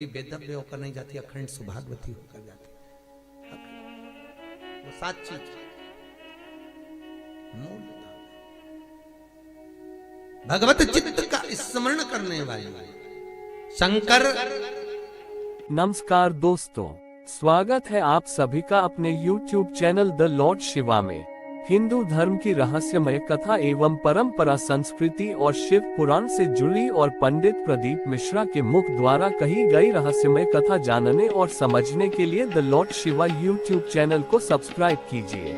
वेदव्य होकर नहीं जाती, अखंड सुभागवती होकर जाती। वो 7 चीज मूल भगवत चित्त का स्मरण करने वाली शंकर। नमस्कार दोस्तों, स्वागत है आप सभी का अपने YouTube channel the Lord Shiva में। हिंदू धर्म की रहस्यमय कथा एवं परंपरा, संस्कृति और शिव पुराण से जुड़ी और पंडित प्रदीप मिश्रा के मुख द्वारा कही गई रहस्यमय कथा जानने और समझने के लिए the Lord Shiva YouTube channel को सब्सक्राइब कीजिए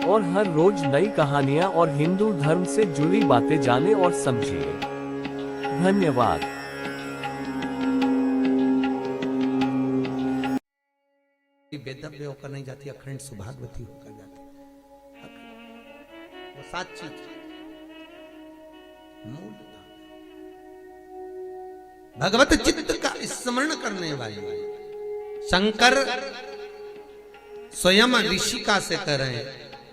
और हर रोज नई कहानियां और हिंदू धर्म से जुड़ी बातें जाने और समझिए। धन्यवाद। वेदव्य होकर नहीं जाती, अखंड सुभागवती होकर जाती। वो 7 चीज मूल भगवत चित्त का स्मरण करने वाली शंकर स्वयं ऋषिका से कह रहे हैं,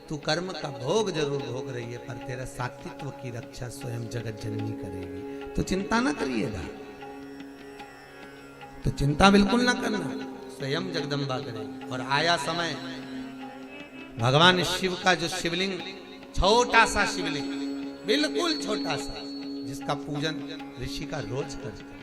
तू कर्म का भोग जरूर भोग रही है, पर तेरा सात्वित्व की रक्षा स्वयं जगत जननी करेगी। तो चिंता ना करिएगा, तो चिंता बिल्कुल ना करना, स्वयं जगदम्बा करेगी। और आया समय, भगवान शिव का जो शिवलिंग, छोटा सा शिवलिंग, बिल्कुल छोटा सा, जिसका पूजन ऋषि का रोज करते हैं।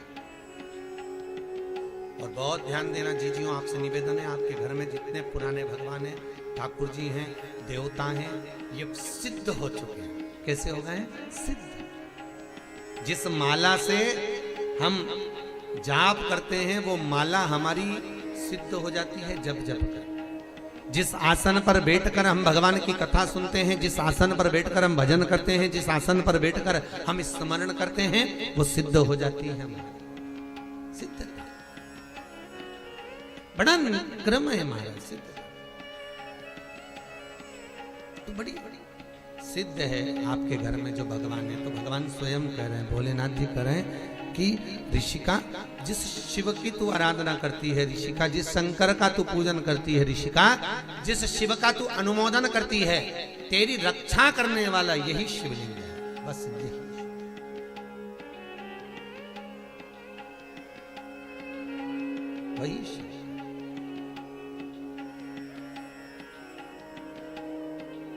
और बहुत ध्यान देना जीजियों, आपसे निवेदन है, आपके घर में जितने पुराने भगवान हैं, ठाकुर जी हैं, देवता हैं, ये सिद्ध हो चुके हैं। कैसे हो गए? सिद्ध। जिस माला से हम जाप करते हैं वो माला हमारी सिद्ध हो जाती है जब जब कर। जिस आसन पर बैठकर हम भगवान की कथा सुनते हैं, जिस आसन पर बैठकर हम भजन करते हैं, जिस आसन पर बैठकर हम स्मरण करते हैं, वो सिद्ध हो जाती है हमारी सिद्ध। बड़ा क्रम है हमारा सिद्ध, तो बड़ी सिद्ध है आपके घर में जो भगवान है। तो भगवान स्वयं कह रहे हैं, भोलेनाथ जी कह रहे हैं कि ऋषिका, जिस शिव की तू आराधना करती है ऋषिका, जिस शंकर का तू पूजन करती है ऋषिका, जिस शिव का तू अनुमोदन करती है, तेरी रक्षा करने वाला यही शिवलिंग है। बस यही। वही शिव।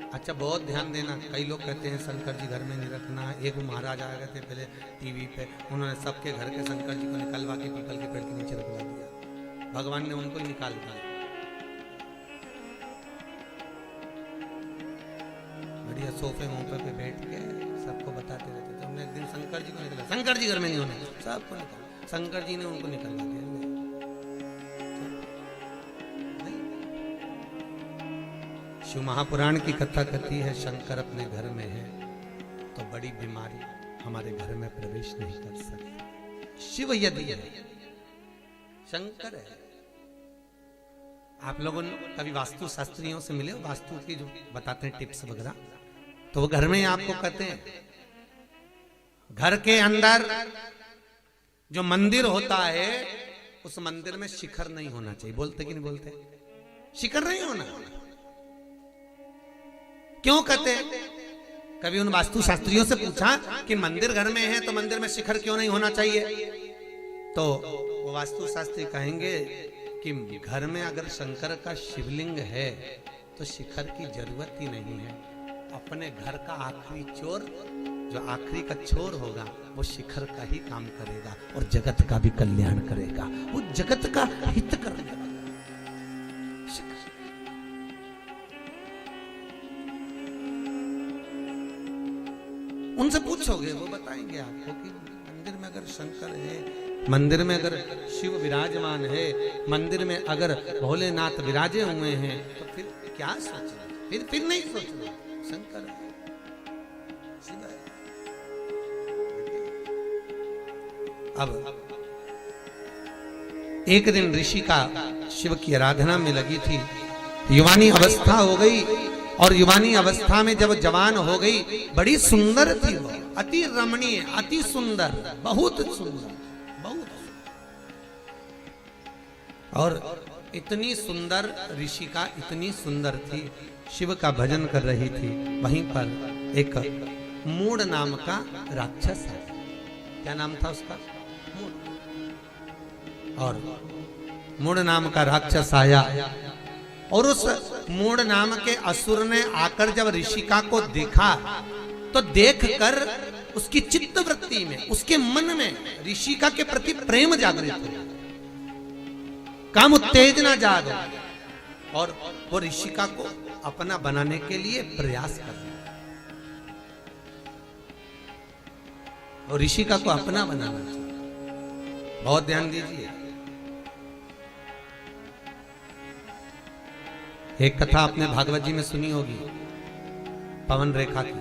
अच्छा, बहुत ध्यान देना, कई लोग कहते हैं शंकर जी घर में नहीं रखना। एक महाराज आ गए थे पहले टीवी पे, उन्होंने सबके घर के शंकर जी को निकलवा के पीपल के पेड़ के नीचे रखवा दिया। भगवान ने उनको ही निकाल दिया। बढ़िया सोफे मोफे पे बैठ के सबको बताते रहते थे। हमने एक दिन शंकर जी को निकला, शंकर जी घर में नहीं होने, सबको निकाला। शंकर जी ने उनको निकलवा दिया। शिव महापुराण की कथा कहती है, शंकर अपने घर में है तो बड़ी बीमारी हमारे घर में प्रवेश नहीं कर सकती। शिव यदि है, शंकर है। आप लोगों ने कभी वास्तु शास्त्रियों से मिले, वास्तु की जो बताते हैं टिप्स वगैरह, तो वो घर में आपको कहते हैं, घर के अंदर जो मंदिर होता है उस मंदिर में शिखर नहीं होना चाहिए। बोलते कि नहीं बोलते? शिखर नहीं होना। क्यों कहते? कभी उन वास्तु शास्त्रियों से पूछा कि मंदिर घर में है तो मंदिर में शिखर क्यों नहीं होना चाहिए? तो वो वास्तु शास्त्री कहेंगे कि घर में अगर शंकर का शिवलिंग है तो शिखर की जरूरत ही नहीं है। अपने घर का आखिरी चोर, जो आखिरी का चोर होगा, वो शिखर का ही काम करेगा और जगत का भी कल्याण करेगा, वो जगत का हित करेगा। उनसे पूछोगे वो बताएंगे आपको कि मंदिर में अगर शंकर है, मंदिर में अगर शिव विराजमान है, मंदिर में अगर भोलेनाथ विराजे हुए हैं, तो फिर क्या सोचना? फिर नहीं सोचना, शंकर है, शिव है। अब एक दिन ऋषि का शिव की आराधना में लगी थी, युवानी अवस्था हो गई, और युवानी अवस्था में जब जवान हो गई, बड़ी सुंदर थी वो, अति रमणीय, अति सुंदर, बहुत सुंदर, बहुत सुंदर। और इतनी सुंदर ऋषिका, इतनी सुंदर थी, शिव का भजन कर रही थी। वहीं पर एक मूड नाम का राक्षस है। क्या नाम था उसका? मूड। और मूढ़ नाम का राक्षस आया और उस मूढ़ नाम के असुर ने आकर जब ऋषिका को देखा तो देखकर उसकी चित्त वृत्ति में, उसके मन में ऋषिका के प्रति प्रेम जागृत हो, काम उत्तेजना जाग और वो ऋषिका को अपना बनाने के लिए प्रयास कर रहा है और ऋषिका को अपना बनाना चाहिए। बहुत ध्यान दीजिए। एक कथा आपने भागवत जी में सुनी होगी, पवन रेखा की।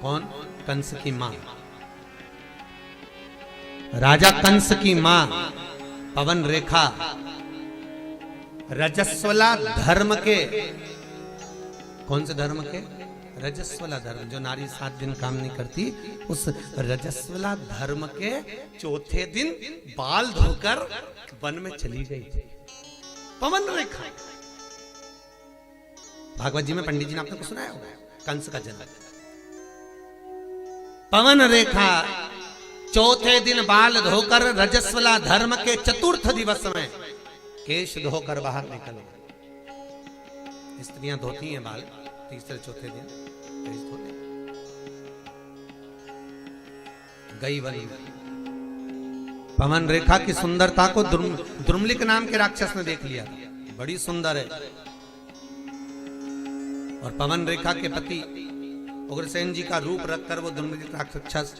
कौन? कंस की मां। राजा कंस की मां पवन रेखा रजस्वला धर्म के, कौन से धर्म के? रजस्वला धर्म, जो नारी 7 दिन काम नहीं करती, उस रजस्वला धर्म के चौथे दिन बाल धोकर वन में चली गई थी पवन रेखा। भागवत जी में पंडित जी ने आपने को सुनाया होगा कंस का जन्म। पवन रेखा चौथे दिन बाल धोकर रजस्वला धर्म के चतुर्थ दिवस में केश धोकर बाहर निकल गई। स्त्रियां धोती हैं बाल तीसरे चौथे दिन, केश धोते गई वन में। पवन रेखा की सुंदरता को द्रुमलिक नाम के राक्षस ने देख लिया, बड़ी सुंदर है। और पवन रेखा के पति उग्रसेन जी का रूप रखकर वो द्रुमलिक राक्षस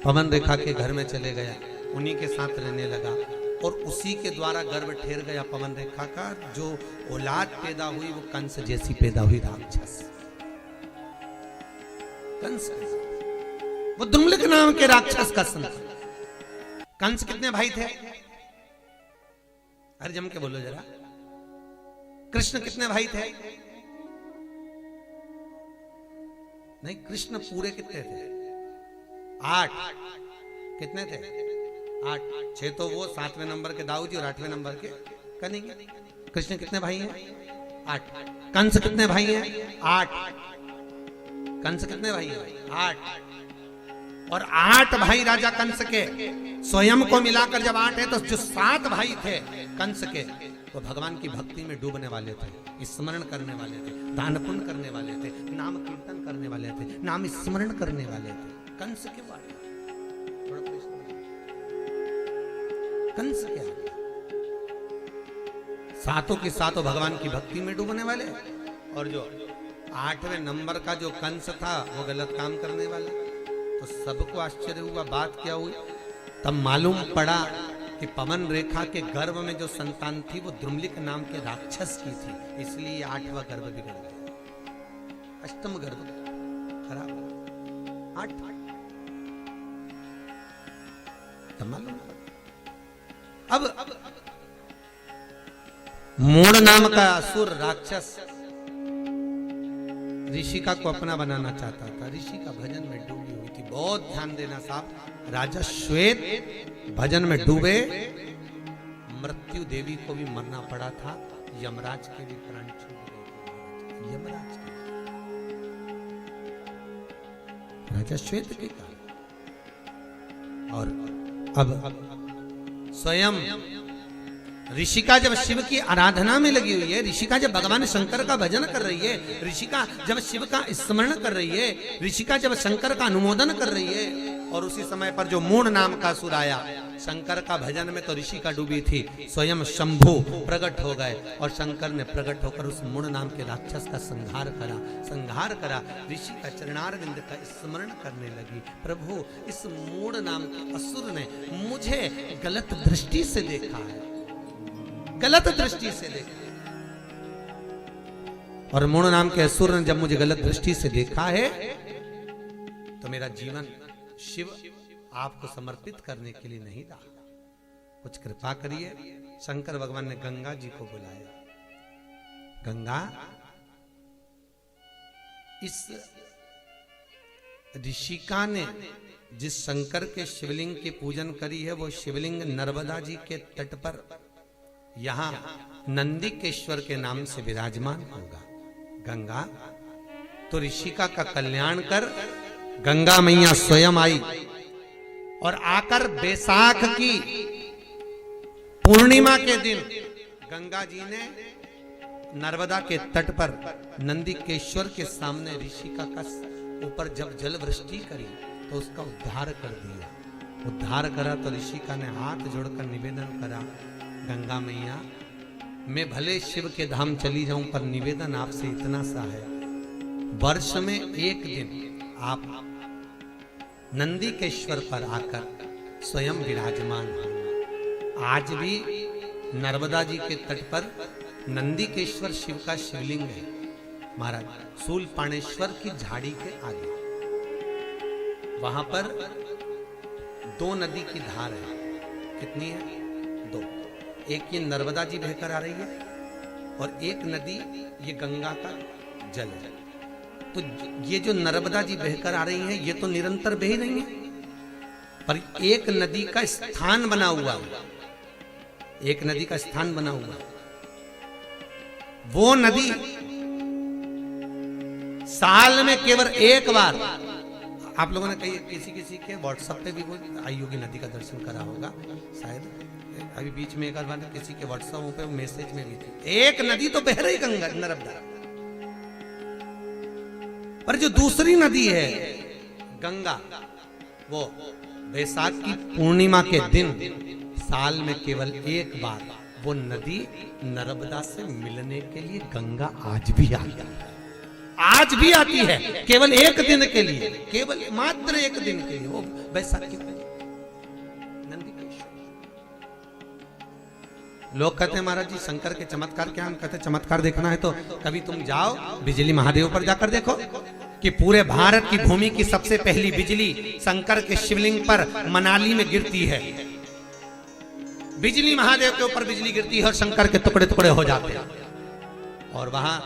पवन रेखा के घर में चले गया, उन्हीं के साथ रहने लगा और उसी के द्वारा गर्भ ठेर गया पवन रेखा का। जो औलाद पैदा हुई वो कंस जैसी पैदा हुई, राक्षस कंस। वो द्रुमलिक नाम के राक्षस का संतान। कंस कितने भाई थे? अरे जम के बोलो जरा। कृष्ण कितने भाई थे? नहीं, कृष्ण पूरे कितने थे? 8। कितने थे? 8। 6 तो वो, 7वें नंबर के दाऊद जी और 8वें नंबर के कन्हैया। कृष्ण कितने भाई हैं? 8। कंस कितने भाई हैं? 8। कंस कितने भाई हैं? 8। और 8 भाई राजा कंस के स्वयं को मिलाकर जब 8 है तो जो 7 भाई थे कंस के वो भगवान की भक्ति में डूबने वाले थे, स्मरण करने वाले थे, दान पुण्य करने वाले थे, नाम कीर्तन करने वाले थे, नाम स्मरण करने वाले थे। कंस के बारे कंस क्या? सातों के सातों भगवान की भक्ति में डूबने वाले। और जो 8वें नंबर का जो कंस था वो गलत काम करने वाला। तो सबको आश्चर्य हुआ, बात क्या हुई? तब मालूम पड़ा कि पवन रेखा के गर्भ में जो संतान थी वो द्रुमलिक नाम के राक्षस की थी, इसलिए 8वां गर्भ बिगड़ गया। अष्टम गर्भ खराब, 8 तब मालूम। अब मूढ़ नाम का असुर राक्षस ऋषिका को अपना बनाना चाहता था। ऋषिका भजन में डूबी हुई थी। बहुत ध्यान देना साहब। राजा श्वेत भजन में डूबे, मृत्यु देवी को भी मरना पड़ा था, यमराज के भी प्राण छूट गए। यमराज के राजा श्वेत के कारण। और अब स्वयं ऋषिका जब शिव की आराधना में लगी हुई है, ऋषिका जब भगवान शंकर का भजन कर रही है, ऋषिका जब शिव का स्मरण कर रही है, ऋषिका जब शंकर का अनुमोदन कर रही है, और उसी समय पर जो मूढ़ नाम का असुर आया शंकर का भजन में, तो ऋषिका डूबी थी। स्वयं शंभु प्रकट हो गए और शंकर ने प्रकट होकर उस मूढ़ नाम के राक्षस का संहार करा। ऋषिका चरणारविंद का स्मरण करने लगी, प्रभु इस मूढ़ नाम के असुर ने मुझे गलत दृष्टि से देखा है, गलत दृष्टि से देखा। और मूढ़ नाम के असुर ने जब मुझे गलत दृष्टि से देखा है तो मेरा जीवन शिव आपको समर्पित करने के लिए नहीं रहा, कुछ कृपा करिए। शंकर भगवान ने गंगा जी को बुलाया। गंगा, इस ऋषिका ने जिस शंकर के शिवलिंग की पूजन करी है वो शिवलिंग नर्मदा जी के तट पर यहां नंदिकेश्वर के नाम से विराजमान होगा। गंगा, तो ऋषिका का कल्याण कर। गंगा मैया स्वयं आई और आकर बैसाख की पूर्णिमा के दिन गंगा जी ने नर्मदा के तट पर नंदीकेश्वर के सामने ऋषिका का ऊपर जब जल वृष्टि करी तो उसका उद्धार कर दिया। उद्धार करा तो ऋषिका ने हाथ जोड़कर निवेदन करा, गंगा मैया मैं भले शिव के धाम चली जाऊं पर निवेदन आपसे इतना सा है, वर्ष में एक दिन आप नंदीकेश्वर पर आकर स्वयं विराजमान हो। आज भी नर्मदा जी के तट पर नंदीकेश्वर शिव का शिवलिंग है महाराज, शूलपाणेश्वर की झाड़ी के आगे। वहां पर 2 नदी की धार है। कितनी है? 2। एक ये नर्मदा जी बहकर आ रही है और एक नदी ये गंगा का जल है। तो ये जो नर्मदा जी बहकर आ रही है ये तो निरंतर बह रही है, पर एक नदी का स्थान बना हुआ है, एक नदी का स्थान बना हुआ है। वो नदी साल में केवल एक बार, आप लोगों ने कही किसी के व्हाट्सएप पे भी वो आई होगी, नदी का दर्शन करा होगा शायद। अभी बीच में एक बार किसी के व्हाट्सएप पे मैसेज में भी थी, एक नदी तो बह रही गंगा नर्मदा, पर जो दूसरी नदी है गंगा, वो बैसाख की पूर्णिमा के दिन साल में केवल एक बार वो नदी नर्मदा से मिलने के लिए गंगा आज भी आती है। आज भी आती है, केवल एक दिन के लिए, केवल मात्र एक दिन के लिए, वो बैसाखी नंदीकेश्वर। लोग कहते हैं महाराज जी शंकर के चमत्कार क्या? हम कहते हैं चमत्कार देखना है तो कभी तुम जाओ बिजली महादेव पर जाकर देखो कि पूरे भारत की भूमि की सबसे पहली बिजली शंकर के शिवलिंग पर मनाली में गिरती है। बिजली महादेव के ऊपर बिजली गिरती है और शंकर के टुकड़े टुकड़े हो जाते हैं। और वहां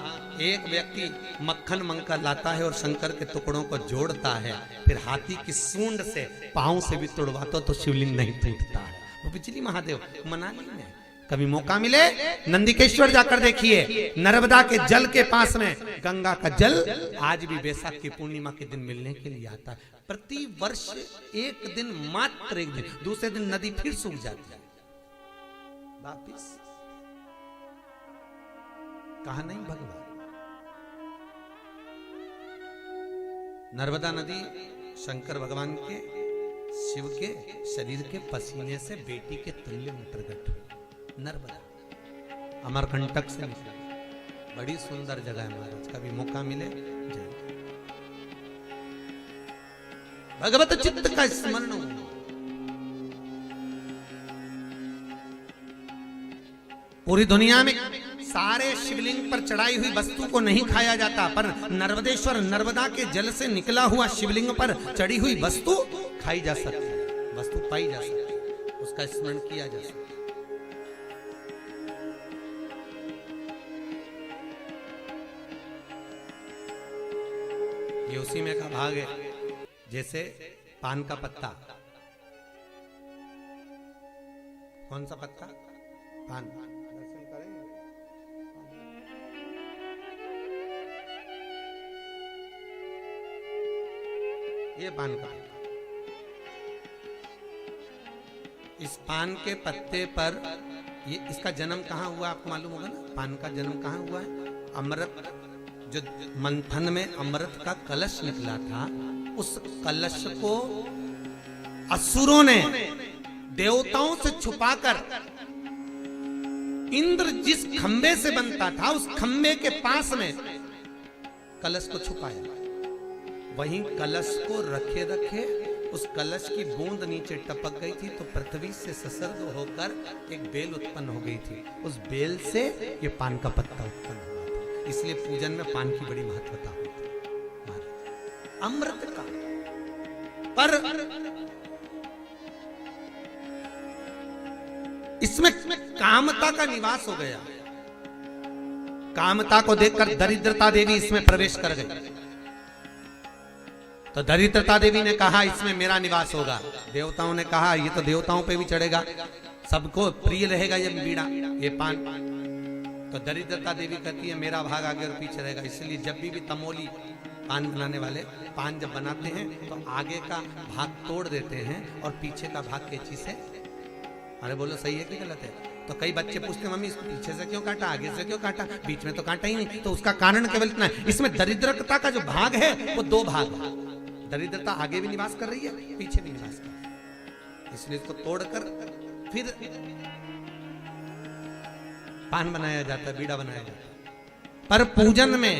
एक व्यक्ति मक्खन मंकर लाता है और शंकर के टुकड़ों को जोड़ता है, फिर हाथी की सूंड से पांव से भी तोड़वाता तो शिवलिंग नहीं टूटता है। वो बिजली महादेव मनाली में। कभी मौका मिले नंदीकेश्वर जाकर देखिए, नर्मदा के जल के पास में गंगा का जल आज भी बैसाख की पूर्णिमा के दिन मिलने के लिए आता है। प्रति वर्ष एक दिन, मात्र एक दिन, दूसरे दिन नदी फिर सूख जाती है वापिस। कहा नहीं भगवान? नर्मदा नदी शंकर भगवान के, शिव के शरीर के पसीने से बेटी के तुल्य में प्रकट हुई। नर्मदा अमरकंटक से निकली, बड़ी सुंदर जगह है महाराज, कभी मौका मिले जय। भगवत चित्त का स्मरण हो। पूरी दुनिया में सारे शिवलिंग पर चढ़ाई हुई वस्तु को नहीं खाया जाता, पर नर्मदेश्वर नर्मदा के जल से निकला हुआ शिवलिंग पर चढ़ी हुई वस्तु खाई जा सकती है, वस्तु पाई जा सकती है, उसका स्मरण किया जा सकता है। ये उसी में का भाग है, जैसे पान का पत्ता। कौन सा पत्ता? पान। दर्शन करेंगे। ये पान का पत्ता, इस पान के पत्ते पर ये, इसका जन्म कहाँ हुआ आपको मालूम होगा ना? पान का जन्म कहाँ हुआ है? अमृत, जो मंथन में अमृत का कलश निकला था, उस कलश को असुरों ने देवताओं से छुपाकर इंद्र जिस खंबे से बनता था उस खंबे के पास में कलश को छुपाया। वहीं कलश को रखे रखे उस कलश की बूंद नीचे टपक गई थी तो पृथ्वी से ससर्ग होकर एक बेल उत्पन्न हो गई थी। उस बेल से ये पान का पत्ता उत्पन्न हुआ था। इसलिए पूजन में पान की बड़ी महत्वता होती है, अमृत का। पर इसमें कामता का निवास हो गया। कामता को देखकर दरिद्रता देवी इसमें प्रवेश कर गई। तो दरिद्रता देवी ने कहा इसमें मेरा निवास होगा। देवताओं ने कहा ये तो देवताओं पे भी चढ़ेगा, सबको प्रिय रहेगा ये बीड़ा, ये पान। तो दरिद्रता देवी कहती है मेरा भाग आगे और पीछे रहेगा। इसलिए जब भी तमोली पान बनाने वाले पान जब बनाते हैं तो आगे का भाग तोड़ देते हैं और पीछे का भाग कैंची से अरे बोलो सही है कि गलत है? तो कई बच्चे पूछते हैं, मम्मी इसको पीछे से क्यों काटा, आगे से क्यों काटा, बीच में तो काटा ही नहीं। तो उसका कारण केवल इतना है, इसमें दरिद्रता का जो भाग है वो दो भाग है। दरिद्रता आगे भी निवास कर रही है, पीछे भी निवास कर रही है, इसलिए इसको तोड़कर फिर पान बनाया जाता है, बीड़ा बनाया जाता है। पर पूजन में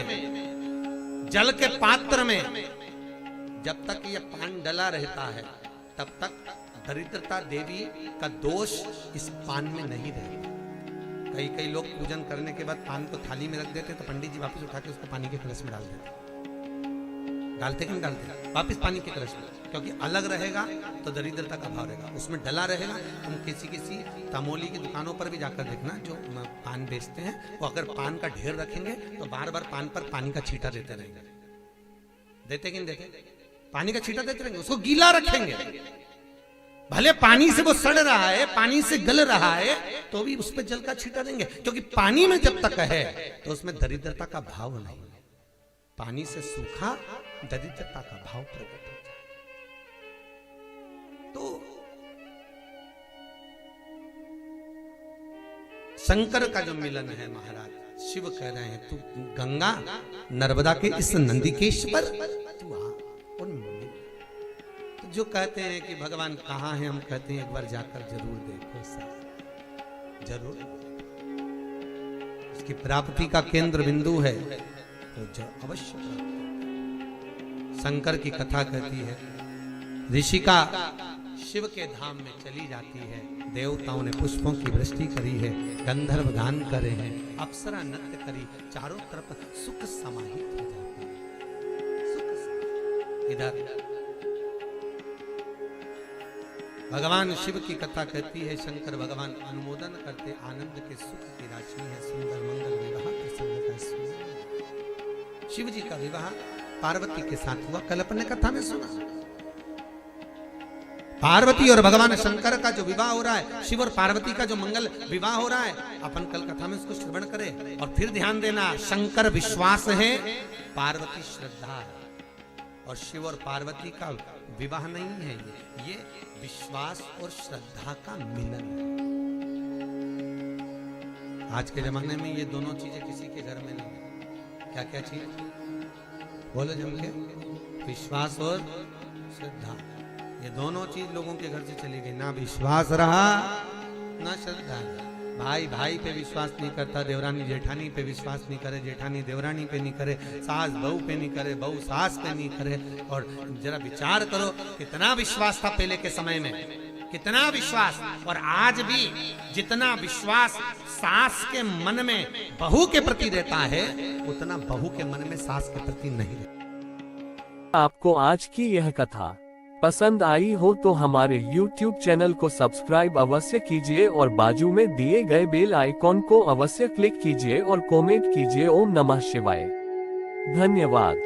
जल के पात्र में जब तक ये पान डला रहता है तब तक दरिद्रता देवी का दोष इस पान में नहीं रहता। कई लोग पूजन करने के बाद पान को थाली में रख देते तो पंडित जी वापस उठा के उसको पानी के कलश में डाल देते। डालते कि नहीं डालते? वापस पानी के कलश में, क्योंकि अलग रहेगा तो दरिद्रता का भाव रहेगा, उसमें डला रहेगा। तुम किसी तमोली की दुकानों पर भी जाकर देखना, जो पान बेचते हैं वो अगर पान का ढेर रखेंगे तो बार बार पान पर पानी का छींटा देते रहेंगे। देते कि नहीं देते? पानी का छींटा देते रहेंगे, उसको गीला रखेंगे। भले पानी से वो सड़ रहा है, पानी से गल रहा है, तो भी उस पर जल का छींटा देंगे, क्योंकि पानी में जब तक है तो उसमें दरिद्रता का भाव नहीं। पानी से सूखा दरिद्रता का भाव प्रकट हो जाए। तो शंकर का जो मिलन है महाराज, शिव कह रहे हैं तू गंगा नर्मदा के इस नंदिकेश पर तू आ और मिल। तो जो कहते हैं कि भगवान कहाँ है, हम कहते हैं एक बार जाकर जरूर देखो सर, जरूर। उसकी प्राप्ति का केंद्र बिंदु है तो अवश्य प्राप्त। शंकर की कथा कहती है, ऋषिका शिव के धाम में चली जाती है, देवताओं ने पुष्पों की वृष्टि करी है, गंधर्व गान करे हैं, अप्सरा नृत्य करी, चारों तरफ सुख समाहित हो जाता है। सुख इधर भगवान शिव की कथा कहती है, शंकर भगवान अनुमोदन करते, आनंद के सुख की राशि है, सुंदर मंगल विवाह प्रसंग का सुंदर। शिव जी का विवाह पार्वती के साथ हुआ, कल अपने कथा में सुना। पार्वती और भगवान शंकर का जो विवाह हो रहा है, शिव और पार्वती का जो मंगल विवाह हो रहा है, अपन कल कथा में उसको श्रवण करें। और फिर ध्यान देना, शंकर विश्वास है, पार्वती श्रद्धा है, और शिव और पार्वती का विवाह नहीं है, ये विश्वास और श्रद्धा का मिलन है। आज के जमाने में ये दोनों चीजें किसी के घर में नहीं है। क्या क्या चीज बोलो जम के? विश्वास और श्रद्धा, ये दोनों चीज लोगों के घर से चली गई। ना विश्वास रहा ना श्रद्धा। भाई भाई पे विश्वास नहीं करता, देवरानी जेठानी पे विश्वास नहीं करे, जेठानी देवरानी पे नहीं करे, सास बहू पे नहीं करे, बहू सास पे नहीं करे। और जरा विचार करो, कितना विश्वास था पहले के समय में, कितना विश्वास। और आज भी जितना विश्वास सास के मन में बहू के प्रति रहता है, उतना बहू के मन में सास के प्रति नहीं रहता। आपको आज की यह कथा पसंद आई हो तो हमारे YouTube चैनल को सब्सक्राइब अवश्य कीजिए और बाजू में दिए गए बेल आइकॉन को अवश्य क्लिक कीजिए और कमेंट कीजिए। ओम नमः शिवाय। धन्यवाद।